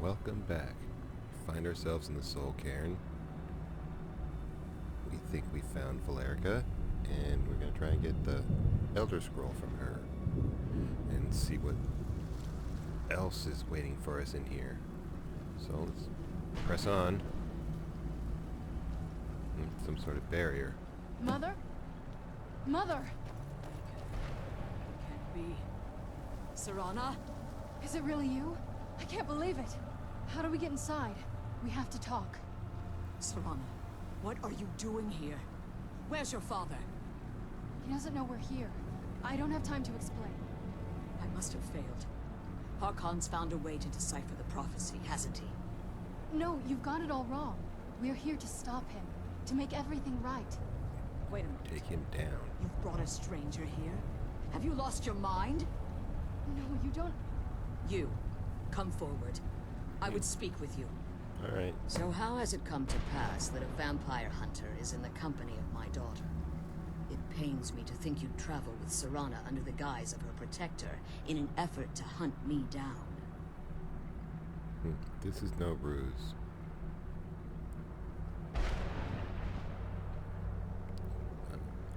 Welcome back. Find ourselves in the Soul Cairn. We think we found Valerica, and we're going to try and get the Elder Scroll from her and see what else is waiting for us in here. So let's press on. Some sort of barrier. Mother? Mother! Can't be. Serana? Is it really you? I can't believe it. How do we get inside? We have to talk. Serana, what are you doing here? Where's your father? He doesn't know we're here. I don't have time to explain. I must have failed. Harkon's found a way to decipher the prophecy, hasn't he? No, you've got it all wrong. We're here to stop him. To make everything right. Wait a minute. Take him down. You've brought a stranger here? Have you lost your mind? No, you don't... You, come forward. I would speak with you. Alright. So how has it come to pass that a vampire hunter is in the company of my daughter? It pains me to think you'd travel with Serana under the guise of her protector in an effort to hunt me down. This is no ruse.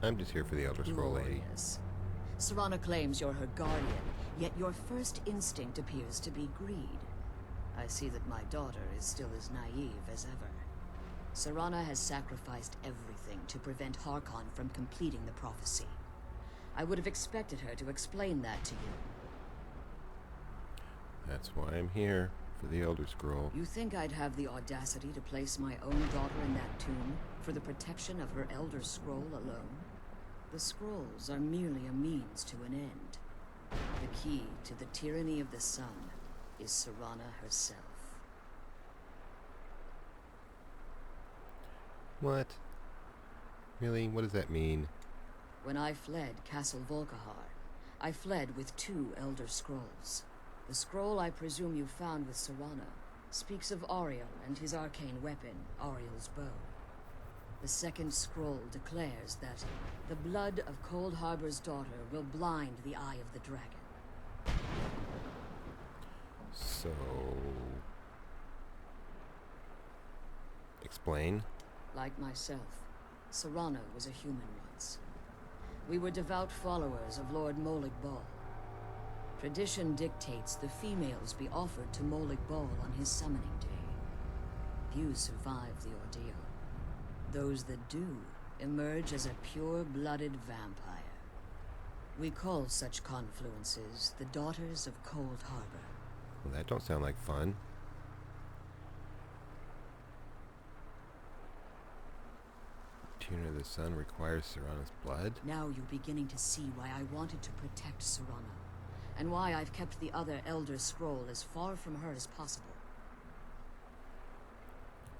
I'm just here for the Elder Scroll lady. Glorious. Serana claims you're her guardian, yet your first instinct appears to be greed. I see that my daughter is still as naive as ever. Serana has sacrificed everything to prevent Harkon from completing the prophecy. I would have expected her to explain that to you. That's why I'm here, for the Elder Scroll. You think I'd have the audacity to place my own daughter in that tomb for the protection of her Elder Scroll alone? The scrolls are merely a means to an end. The key to the tyranny of the sun is Serana herself. What? Really? What does that mean? When I fled Castle Volkihar, I fled with 2 Elder Scrolls. The scroll I presume you found with Serana speaks of Auriel and his arcane weapon, Auriel's bow. The second scroll declares that the blood of Cold Harbor's daughter will blind the eye of the dragon. So... explain? Like myself, Serana was a human once. We were devout followers of Lord Molig Bal. Tradition dictates the females be offered to Molig Bal on his summoning day. Few survive the ordeal. Those that do emerge as a pure-blooded vampire. We call such confluences the Daughters of Cold Harbor. Well, that don't sound like fun. Tyranny of the Sun requires Serana's blood? Now you're beginning to see why I wanted to protect Serana, and why I've kept the other Elder Scroll as far from her as possible.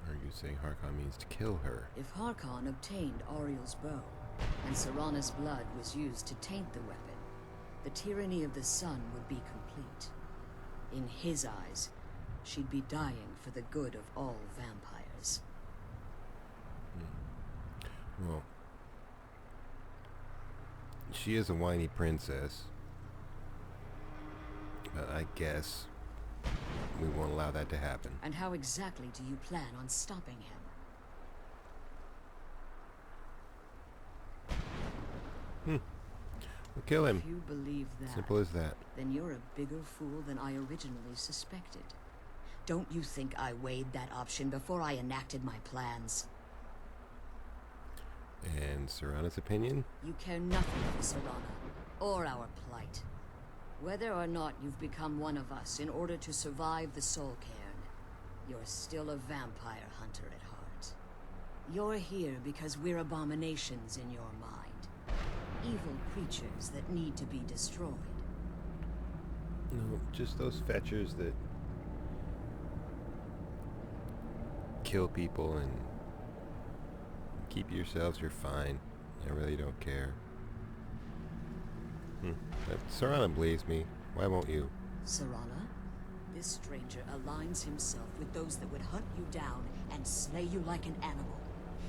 Are you saying Harkon means to kill her? If Harkon obtained Auriel's bow, and Serana's blood was used to taint the weapon, the tyranny of the sun would be complete. In his eyes, she'd be dying for the good of all vampires. Well, she is a whiny princess. But I guess we won't allow that to happen. And how exactly do you plan on stopping him? We'll kill him. If you believe that, Simple as that. then you're a bigger fool than I originally suspected. Don't you think I weighed that option before I enacted my plans? And Serana's opinion? You care nothing for Serana, or our plight. Whether or not you've become one of us in order to survive the Soul Cairn, you're still a vampire hunter at heart. You're here because we're abominations in your mind. Evil creatures that need to be destroyed. No, just those fetchers that kill people and keep yourselves, you're fine. I really don't care. But Serana believes me. Why won't you? Serana? This stranger aligns himself with those that would hunt you down and slay you like an animal.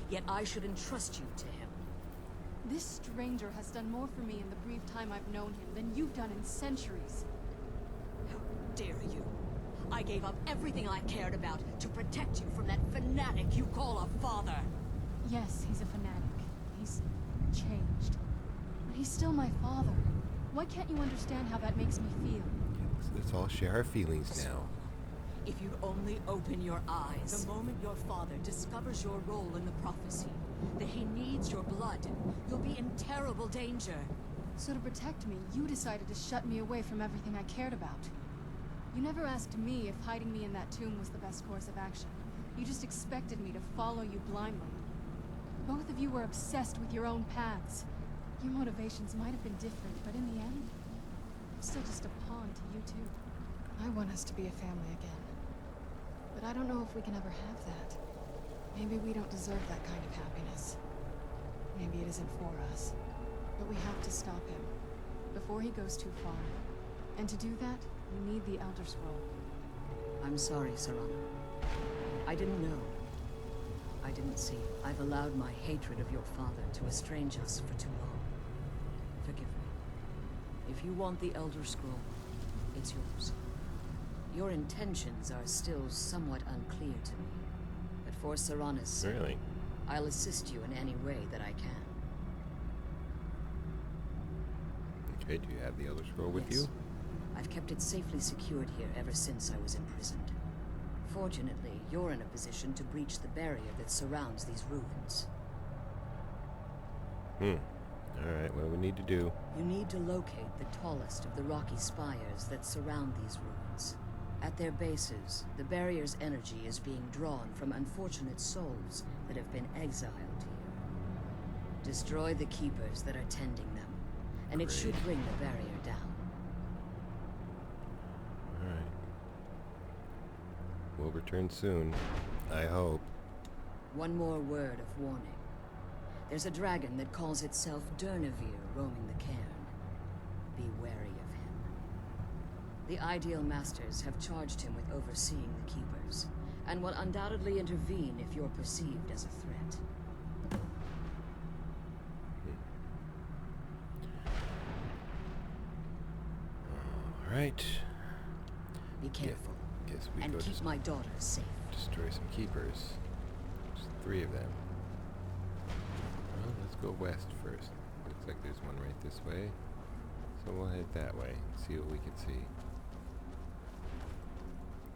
Yet I should entrust you to him. This stranger has done more for me in the brief time I've known him than you've done in centuries. How dare you? I gave up everything I cared about to protect you from that fanatic you call a father. Yes, he's a fanatic. He's changed. But he's still my father. Why can't you understand how that makes me feel? Let's all share our feelings now. If you'd only open your eyes. The moment your father discovers your role in the prophecy, that he needs your blood, you'll be in terrible danger. So to protect me, you decided to shut me away from everything I cared about. You never asked me if hiding me in that tomb was the best course of action. You just expected me to follow you blindly. Both of you were obsessed with your own paths. Your motivations might have been different, but in the end, I'm still just a pawn to you two. I want us to be a family again. But I don't know if we can ever have that. Maybe we don't deserve that kind of happiness. Maybe it isn't for us. But we have to stop him, before he goes too far. And to do that, we need the Elder Scroll. I'm sorry, Sryrim. I didn't know. I didn't see. I've allowed my hatred of your father to estrange us for too long. Forgive me. If you want the Elder Scroll, it's yours. Your intentions are still somewhat unclear to me. But for Serana's sake, Really? I'll assist you in any way that I can. Okay, do you have the Elder Scroll with Yes. you? I've kept it safely secured here ever since I was imprisoned. Fortunately, you're in a position to breach the barrier that surrounds these ruins. Alright, what do we need to do? You need to locate the tallest of the rocky spires that surround these ruins. At their bases, the barrier's energy is being drawn from unfortunate souls that have been exiled here. Destroy the keepers that are tending them, and it should bring the barrier down. Alright. We'll return soon. I hope. One more word of warning. There's a dragon that calls itself Durnevere roaming the cairn. Be wary of him. The Ideal Masters have charged him with overseeing the Keepers, and will undoubtedly intervene if you're perceived as a threat. Alright. Be careful, Guess we and go keep my daughter safe. destroy some keepers. There's 3 of them. Well, let's go west first. Looks like there's one right this way. So we'll head that way and see what we can see.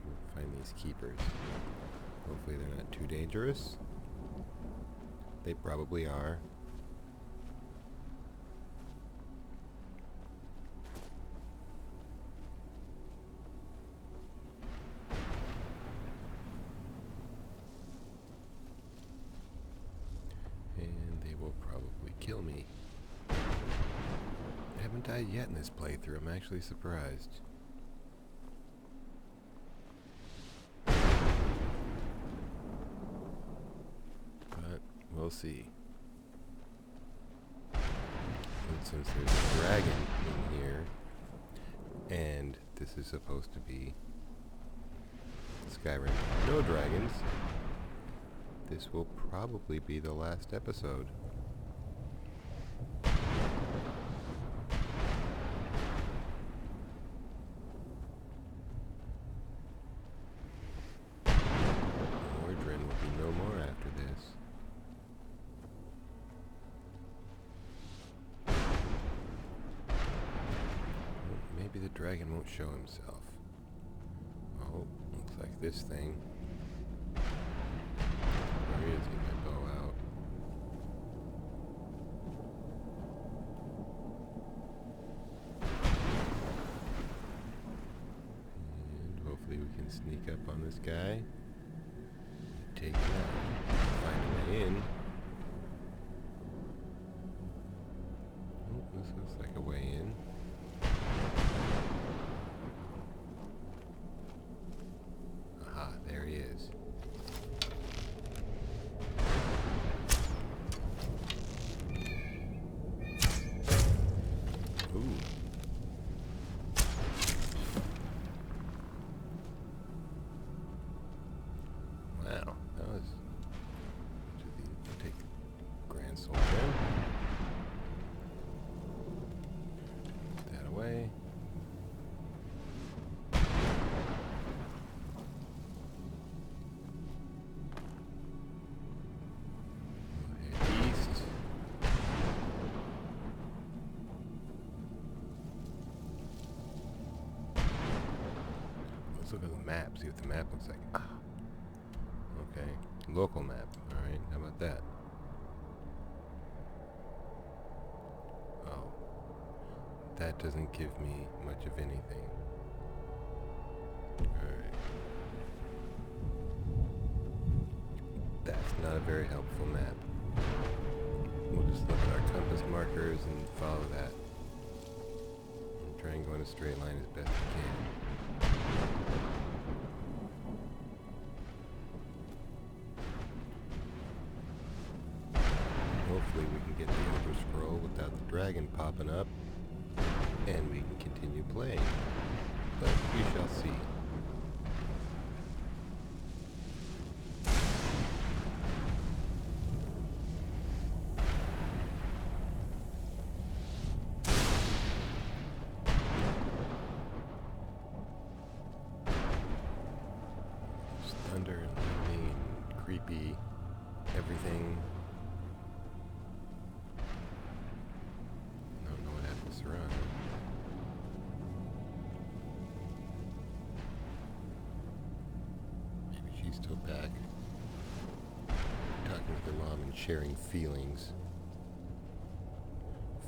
We'll find these keepers. Hopefully they're not too dangerous. They probably are. And they will probably kill me. I haven't died yet in this playthrough. I'm actually surprised. But we'll see. And since there's a dragon in here, and this is supposed to be Skyrim, no dragons, this will probably be the last episode. Mordrin will be no more after this. Well, maybe the dragon won't show himself. Oh, looks like this thing. There he is, get my bow out. And hopefully we can sneak up on this guy. Take him out. Find a way in. Oh, this looks like a way in. Aha, there he is. Ooh. Wow, that was Let's look at the map, see what the map looks like. Ah. Okay. Local map. Alright, how about that? Oh. That doesn't give me much of anything. Alright. That's not a very helpful map. We'll just look at our compass markers and follow that. And try and go in a straight line as best we can. Hopefully we can get the Elder Scroll without the dragon popping up, and we can continue playing. But we shall see. There's thunder and lightning and creepy everything. Run. Maybe she's still back. Talking with her mom and sharing feelings.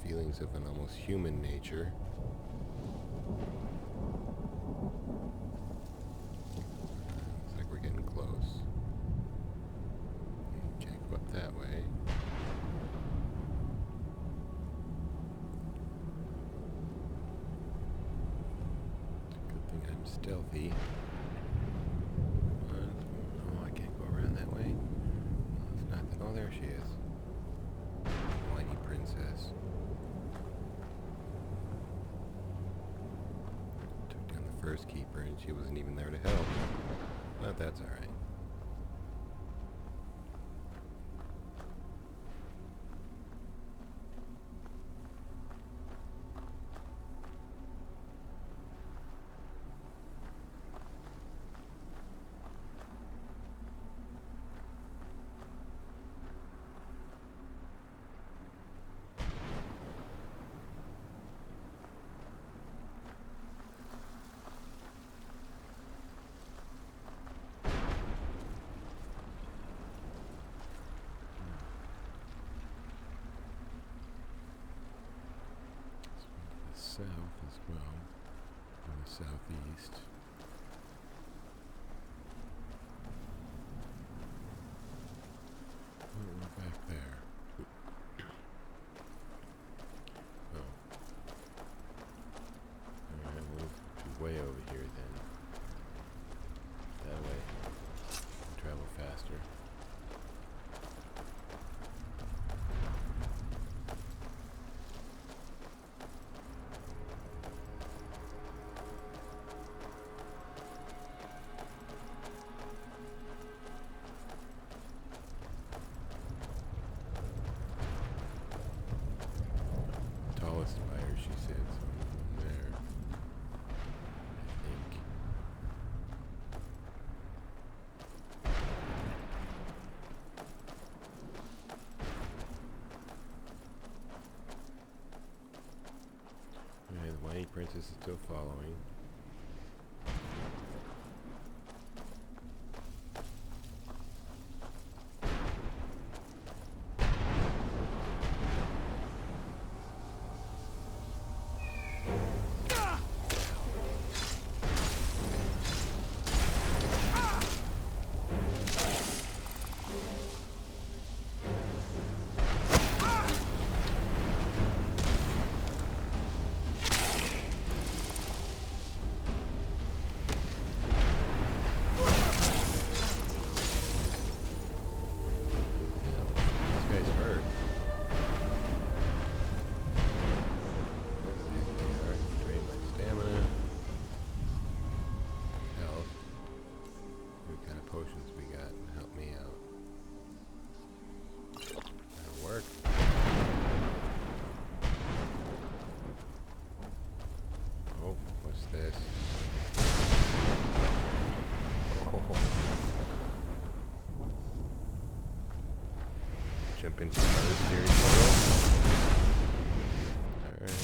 Feelings of an almost human nature. Looks like we're getting close. Can't go up that way. Stealthy. Oh, I can't go around that way. It's not. Oh, there she is. Whitey princess. Took down the first keeper, and she wasn't even there to help. But that's all right. South as well, in the southeast. Oh, we're back there. Oh. Alright, we'll be way over here then. That way. Travel faster. Spire, she said, somewhere there, I think. Okay, the White Princess is still following. Jump into another series photo. Alright.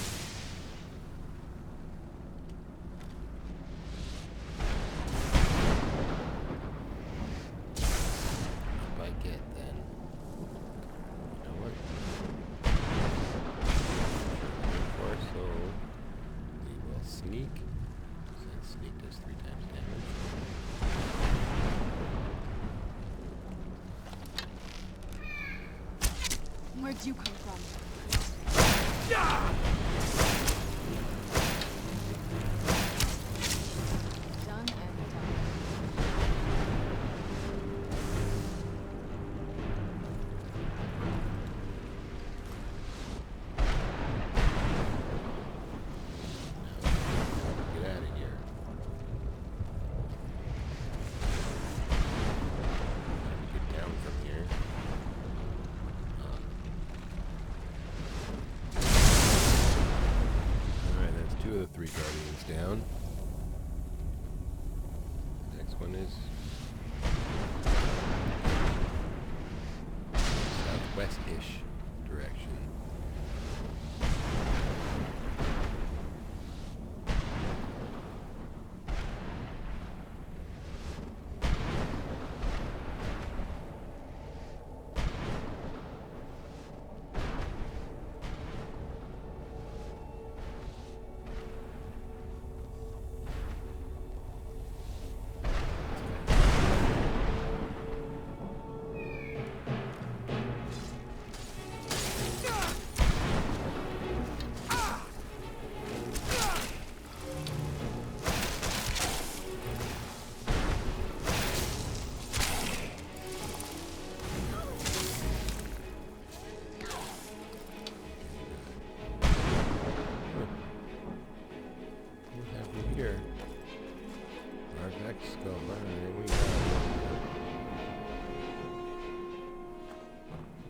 Where'd you come from? Done and done. Get out of here. Get down from here. Alright, that's 2 of the 3 guardians down. Next one is southwest-ish direction. Here. Artifact skull. Alright, we got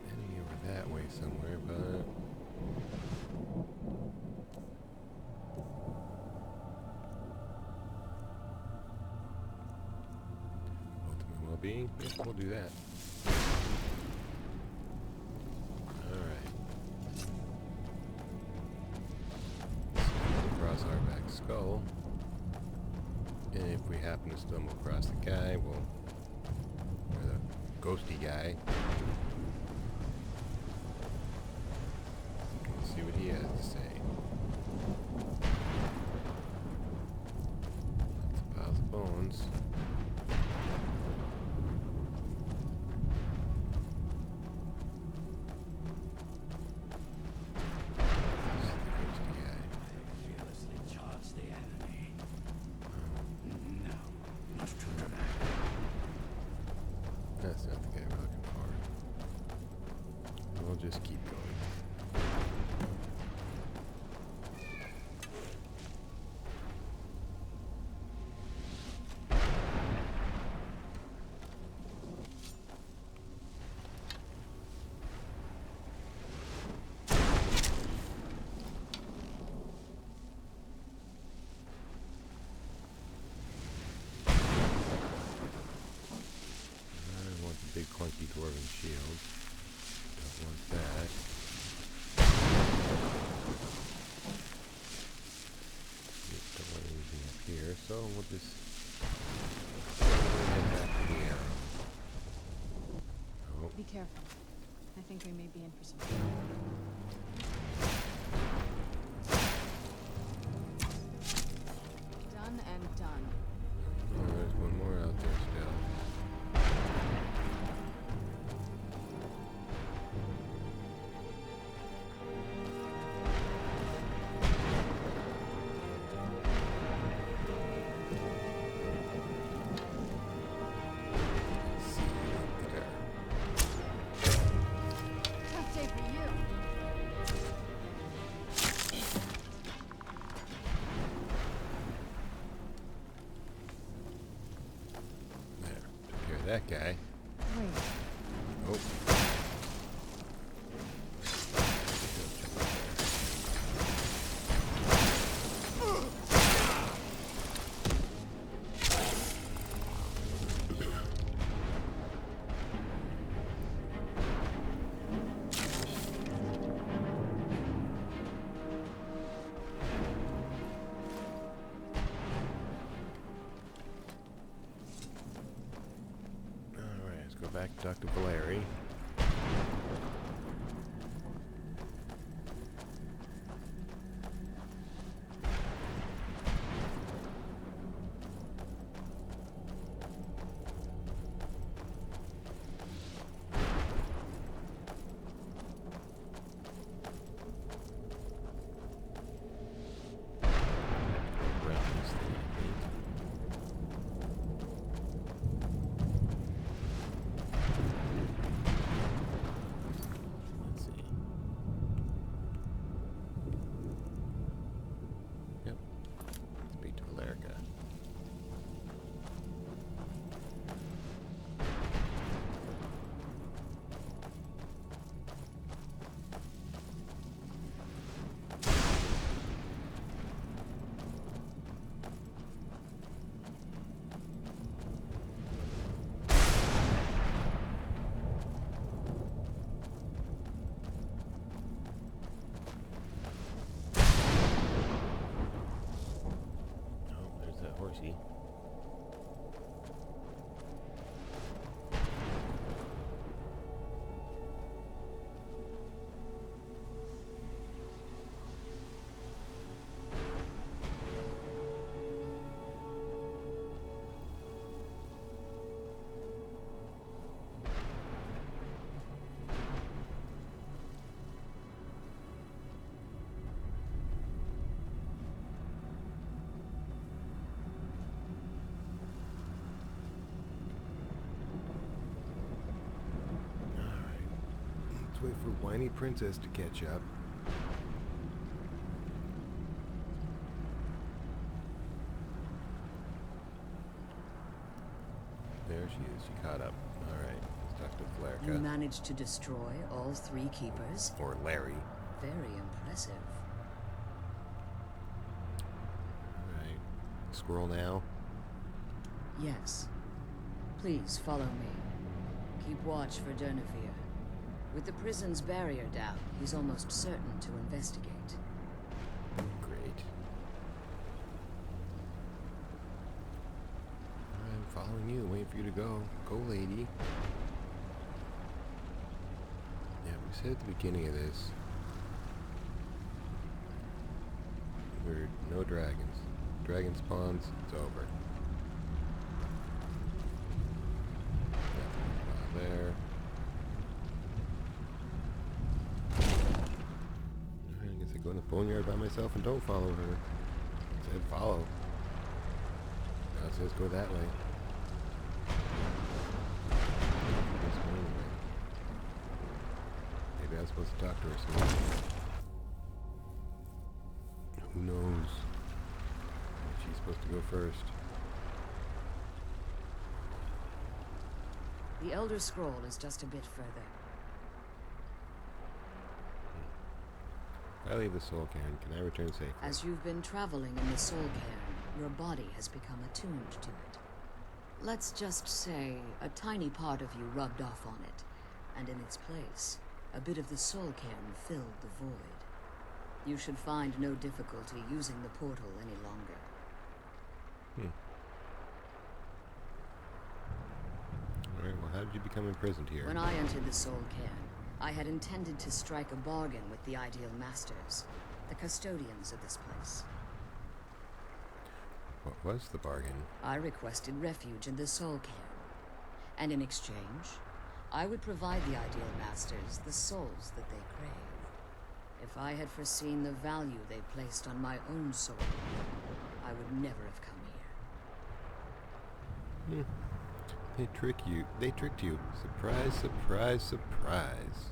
enemy over that way somewhere, but ultimate well-being. Yes, we'll do that. Alright. Across our back skull. And if we happen to stumble across the guy, or the ghosty guy, we'll see what he has to say. Lots of piles of bones. That's not the guy we're looking for. We'll just keep going. Big clunky dwarven shield. Don't want that. Don't want anything up here, so we'll just head back to the arrow. Oh, Be careful. I think we may be in for some trouble. Done and done. oh, there's one more out there still. Tough day for you. There, took care of that guy. Wait. Oh. Go back to Dr. Valeri. whiny princess to catch up. There she is. She caught up. Alright, let's talk to You Flarka. managed to destroy all 3 keepers? Or Larry. Very impressive. Alright. Squirrel now. Yes. Please follow me. Keep watch for Durnevere. With the prison's barrier down, he's almost certain to investigate. Great. I'm following you, waiting for you to go. Go, lady. Yeah, we said at the beginning of this, we're no dragons. Dragon spawns, it's over. Nothing there. I guess I go in the boneyard by myself and don't follow her. It said follow. Now it says go that way. This way anyway. Maybe I'm supposed to talk to her soon. Who knows? She's supposed to go first. The Elder Scroll is just a bit further. If I leave the soul cairn, can I return safely? As you've been traveling in the Soul Cairn, your body has become attuned to it. Let's just say a tiny part of you rubbed off on it, and in its place, a bit of the Soul Cairn filled the void. You should find no difficulty using the portal any longer. Alright, well, how did you become imprisoned here? When I entered the Soul Cairn, I had intended to strike a bargain with the Ideal Masters, the custodians of this place. What was the bargain? I requested refuge in the Soul Cairn, and in exchange, I would provide the Ideal Masters the souls that they crave. If I had foreseen the value they placed on my own soul, I would never have come here. They tricked you. Surprise, surprise, surprise.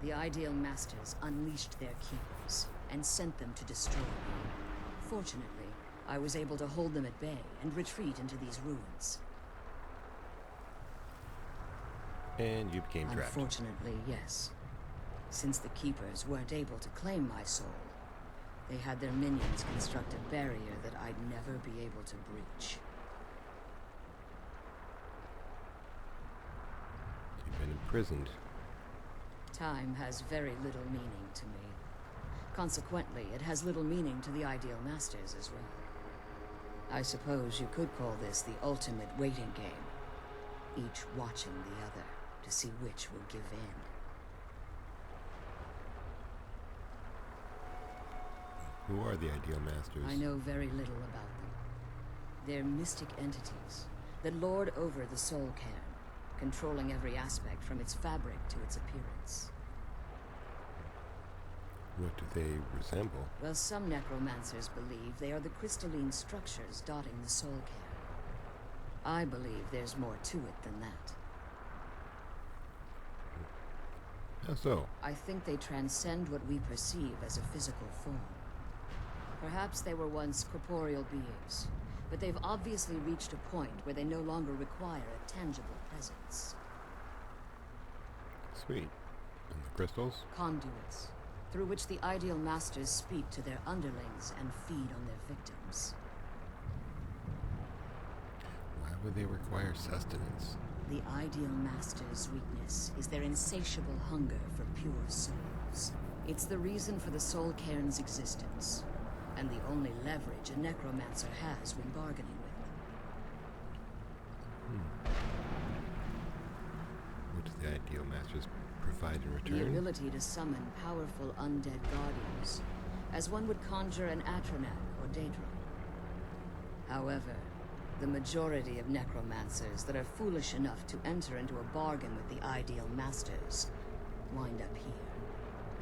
The Ideal Masters unleashed their keepers and sent them to destroy me. Fortunately, I was able to hold them at bay and retreat into these ruins. And you became trapped. Unfortunately, yes. Since the keepers weren't able to claim my soul, they had their minions construct a barrier that I'd never be able to breach. You've been imprisoned. Time has very little meaning to me. Consequently, it has little meaning to the Ideal Masters as well. I suppose you could call this the ultimate waiting game, each watching the other to see which will give in. Who are the Ideal Masters? I know very little about them. They're mystic entities that lord over the Soul Cairn, controlling every aspect from its fabric to its appearance. What do they resemble? Well, some necromancers believe they are the crystalline structures dotting the Soul Cairn. I believe there's more to it than that. How so? I think they transcend what we perceive as a physical form. Perhaps they were once corporeal beings, but they've obviously reached a point where they no longer require a tangible presence. Sweet. And the crystals? Conduits, through which the Ideal Masters speak to their underlings and feed on their victims. Why would they require sustenance? The Ideal Masters' weakness is their insatiable hunger for pure souls. It's the reason for the Soul Cairn's existence, and the only leverage a necromancer has when bargaining with them. What do the Ideal Masters provide in The return? ability to summon powerful undead guardians, as one would conjure an Atronak or Daedra. However, the majority of necromancers that are foolish enough to enter into a bargain with the Ideal Masters wind up here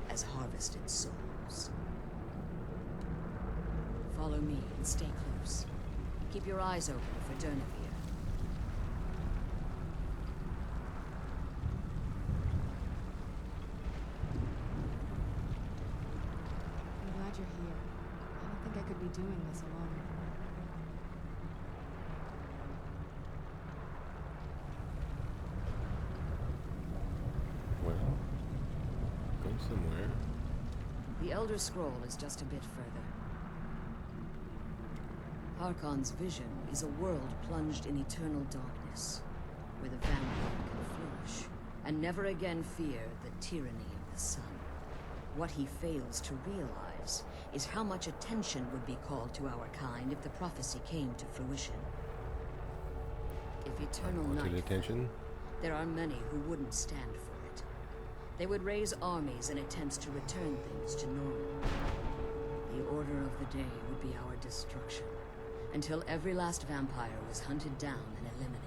as harvested souls. Follow me and stay close. Keep your eyes open for Durnevere. doing this alone. Well, go somewhere. The Elder Scroll is just a bit further. Harkon's vision is a world plunged in eternal darkness, where the vampire can flourish, and never again fear the tyranny of the sun. What he fails to realize is how much attention would be called to our kind if the prophecy came to fruition. If eternal Unwanted night attention? there are many who wouldn't stand for it. They would raise armies in attempts to return things to normal. The order of the day would be our destruction, until every last vampire was hunted down and eliminated.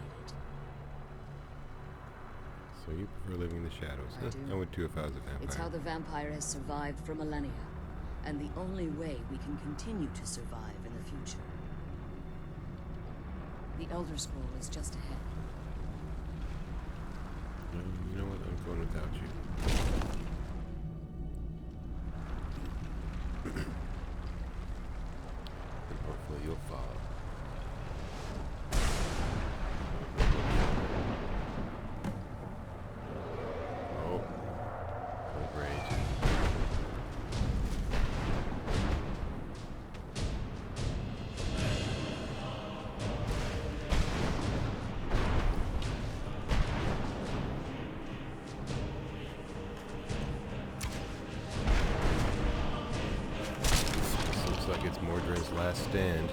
So you prefer living in the shadows, I huh? do. I would too if I was a vampire. It's how the vampire has survived for millennia, and the only way we can continue to survive in the future. The Elder Scroll is just ahead. You know what? I'm going without you. And hopefully you'll follow. Oh. Oh, great. Looks like it's Mordred's last stand.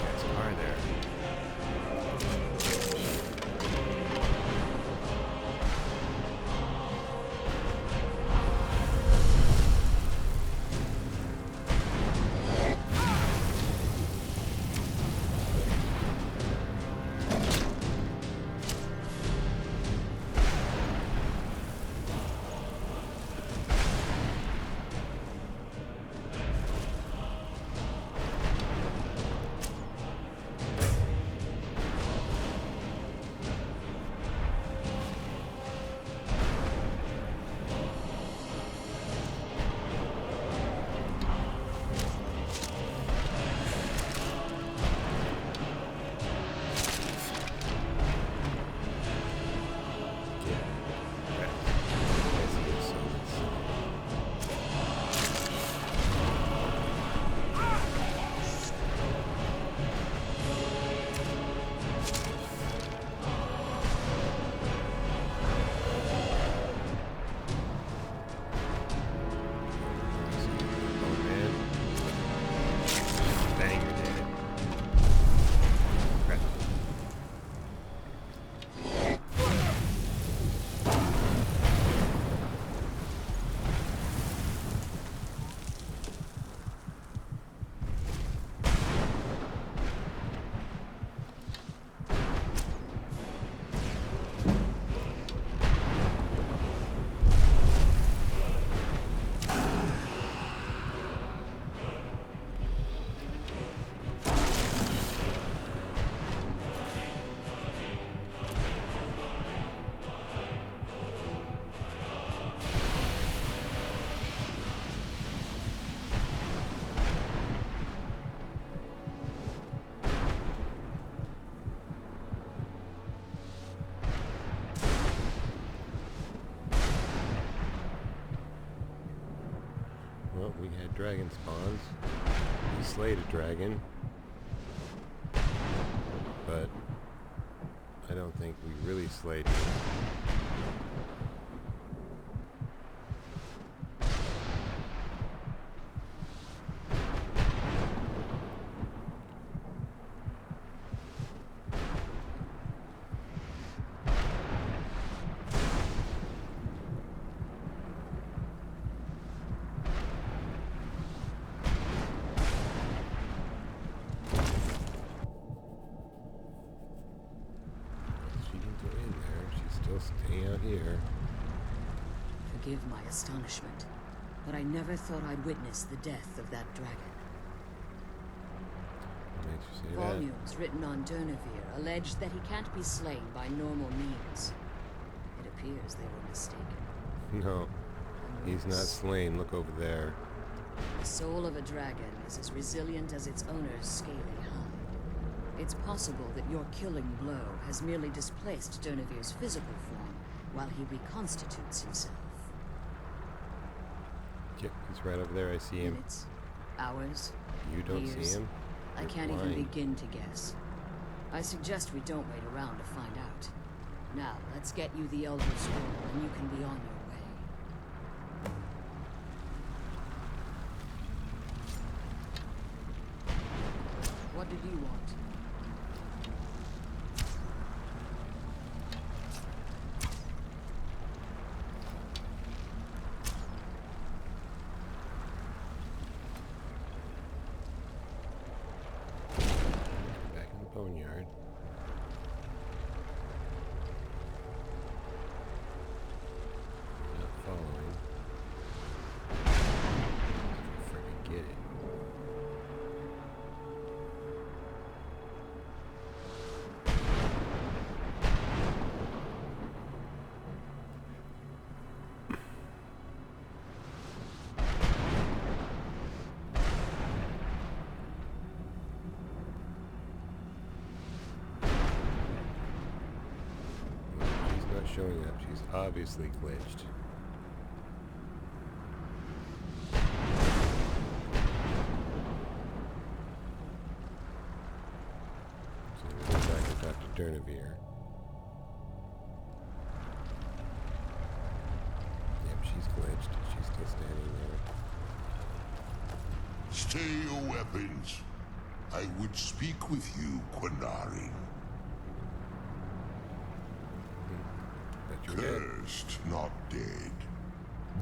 Guys are there. Well, we had dragon spawns. We slayed a dragon. But I don't think we really slayed him. Could forgive my astonishment, but I never thought I'd witness the death of that dragon. What makes you say that? Volumes written on Durnevere allege that he can't be slain by normal means. It appears they were mistaken. No, he's not slain. Look over there. The soul of a dragon is as resilient as its owner's scaly hide. It's possible that your killing blow has merely displaced Durnevere's physical form while he reconstitutes himself. Yep, he's right over there. I see him. Minutes, hours, You don't years. see him? I You're can't blind. even begin to guess. I suggest we don't wait around to find out. Now, let's get you the Elder Scroll, and you can be on your way. What did you want? Back in the boneyard. Not following. Freaking get it. She's not showing up. She's obviously glitched. So we'll go back and talk to Durnevere. Yep, she's glitched. She's still standing there. Stay your weapons. I would speak with you, Quinarin. But you're dead. Cursed, not dead.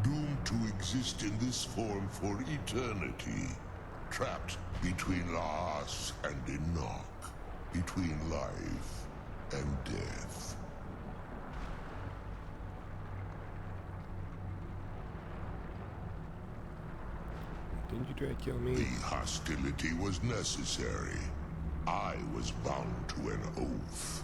Doomed to exist in this form for eternity. Trapped between Laas and Enoch. Between life and death. Didn't you try to kill me? The hostility was necessary. I was bound to an oath.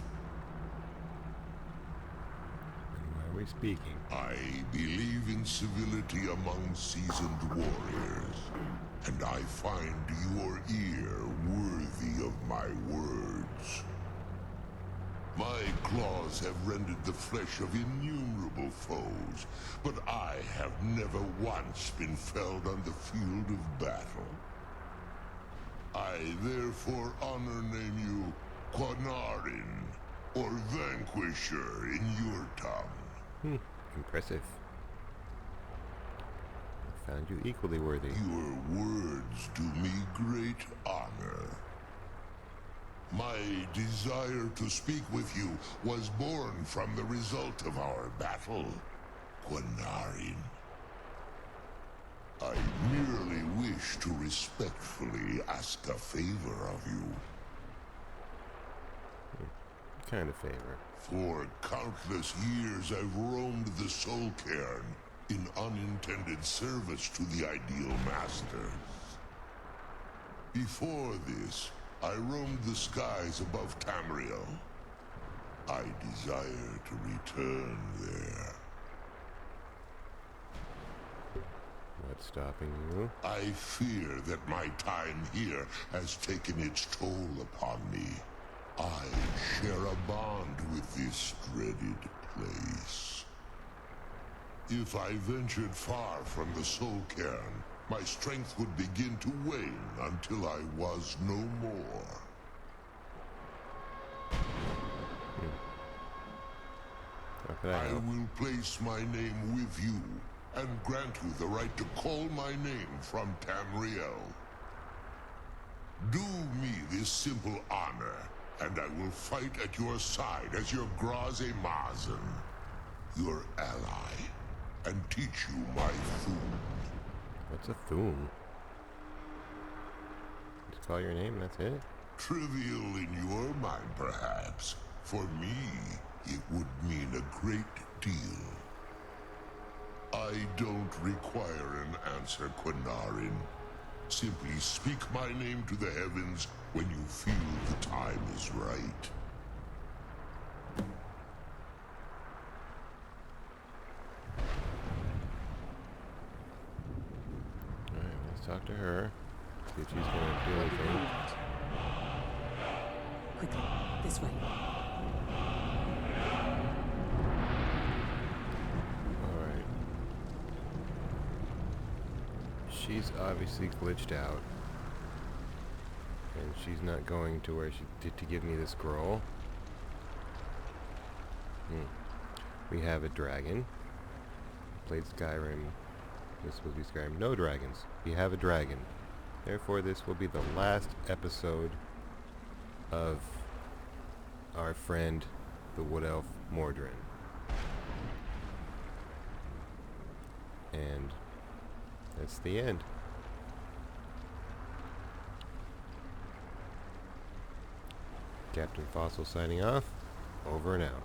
And why are we speaking? I believe in civility among seasoned warriors, and I find your ear worthy of my words. My claws have rended the flesh of innumerable foes, but I have never once been felled on the field of battle. I therefore name you Quinarin, or Vanquisher in your tongue. Impressive. I found you equally worthy. Your words do me great honor. My desire to speak with you was born from the result of our battle, Quinarin. I merely wish to respectfully ask a favor of you. What kind of favor? For countless years I've roamed the Soul Cairn in unintended service to the Ideal Masters. Before this, I roamed the skies above Tamriel. I desire to return there. What's stopping you? I fear that my time here has taken its toll upon me. I share a bond with this dreaded place. If I ventured far from the Soul Cairn, my strength would begin to wane until I was no more. How can I I help? will place my name with you and grant you the right to call my name from Tamriel. Do me this simple honor, and I will fight at your side as your Graze Mazen, your ally, and teach you my food. What's a Thum? Just call your name, that's it? Trivial in your mind, perhaps. For me, it would mean a great deal. I don't require an answer, Quinarin. Simply speak my name to the heavens when you feel the time is right. Alright, let's talk to her. See if she's gonna do anything. Quickly, this way. Alright. She's obviously glitched out. And she's not going to where she did to give me the scroll. We have a dragon. Played Skyrim. This will be Skyrim. No dragons. We have a dragon. Therefore, this will be the last episode of our friend, the Wood Elf Mordrin. And that's the end. Captain Fossil signing off. Over and out.